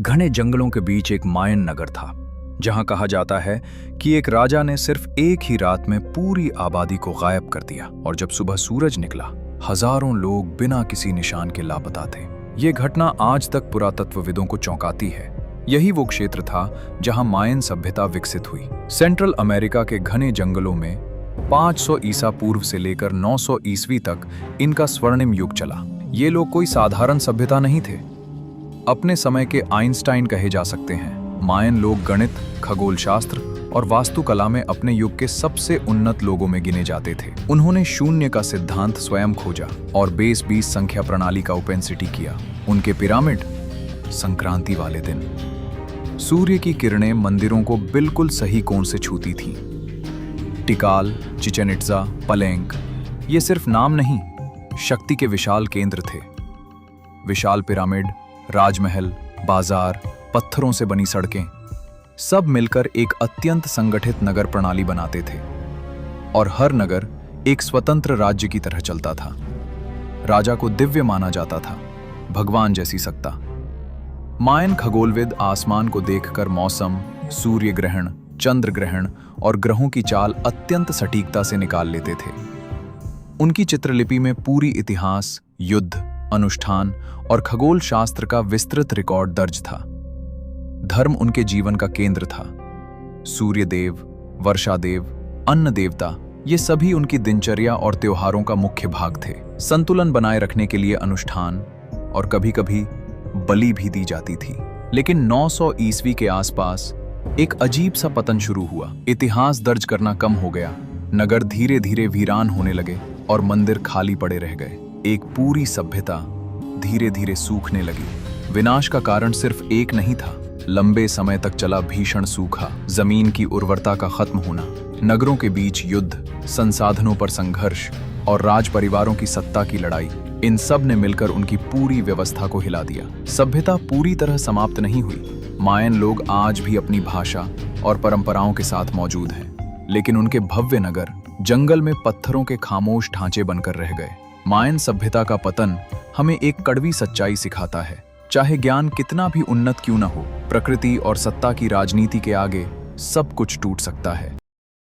घने जंगलों के बीच एक मायन नगर था, जहां कहा जाता है कि एक राजा ने सिर्फ एक ही रात में पूरी आबादी को गायब कर दिया और जब सुबह सूरज निकला, हजारों लोग बिना किसी निशान के लापता थे। ये घटना आज तक पुरातत्वविदों को चौंकाती है। यही वो क्षेत्र था जहां मायन सभ्यता विकसित हुई। सेंट्रल अमेरिका के घने जंगलों में 500 ईसा पूर्व से लेकर 900 ईस्वी तक इनका स्वर्णिम युग चला। ये लोग कोई साधारण सभ्यता नहीं थे, अपने समय के आइंस्टाइन कहे जा सकते हैं। मायन लोग गणित, खगोलशास्त्र और वास्तुकला में अपने युग के सबसे उन्नत लोगों में गिने जाते थे। उन्होंने शून्य का सिद्धांत स्वयं खोजा और बेस 20 संख्या प्रणाली का ओपेंसिटी किया। उनके पिरामिड संक्रांति वाले दिन सूर्य की किरणें मंदिरों को बिल्कुल सही कोण से छूती थीं। टिकाल, चिचेन इट्जा, पलेंक, ये सिर्फ नाम नहीं, शक्ति के विशाल केंद्र थे। विशाल पिरामिड, राजमहल, बाजार, पत्थरों से बनी सड़कें, सब मिलकर एक अत्यंत संगठित नगर प्रणाली बनाते थे और हर नगर एक स्वतंत्र राज्य की तरह चलता था। राजा को दिव्य माना जाता था, भगवान जैसी सत्ता। मायन खगोलविद आसमान को देखकर मौसम, सूर्य ग्रहण, चंद्र ग्रहण और ग्रहों की चाल अत्यंत सटीकता से निकाल लेते थे। उनकी चित्रलिपि में पूरी इतिहास, युद्ध, अनुष्ठान और खगोल शास्त्र का विस्तृत रिकॉर्ड दर्ज था। धर्म उनके जीवन का केंद्र था। सूर्य देव, वर्षा देव, अन्न देवता, ये सभी उनकी दिनचर्या और त्योहारों का मुख्य भाग थे। संतुलन बनाए रखने के लिए अनुष्ठान और कभी-कभी बलि भी दी जाती थी। लेकिन 900 ईस्वी के आसपास एक अजीब सा पतन शुरू हुआ। इतिहास दर्ज करना कम हो गया, नगर धीरे धीरे वीरान होने लगे और मंदिर खाली पड़े रह गए। एक पूरी सभ्यता धीरे धीरे सूखने लगी। विनाश का कारण सिर्फ एक नहीं था, लंबे समय तक चला भीषण सूखा, जमीन की उर्वरता का खत्म होना, नगरों के बीच युद्ध, संसाधनों पर संघर्ष और राज परिवारों की सत्ता की लड़ाई, इन सब ने मिलकर उनकी पूरी व्यवस्था को हिला दिया। सभ्यता पूरी तरह समाप्त नहीं हुई। मायन लोग आज भी अपनी भाषा और परंपराओं के साथ मौजूद हैं, लेकिन उनके भव्य नगर जंगल में पत्थरों के खामोश ढांचे बनकर रह गए। मायन सभ्यता का पतन हमें एक कड़वी सच्चाई सिखाता है। चाहे ज्ञान कितना भी उन्नत क्यों न हो, प्रकृति और सत्ता की राजनीति के आगे सब कुछ टूट सकता है।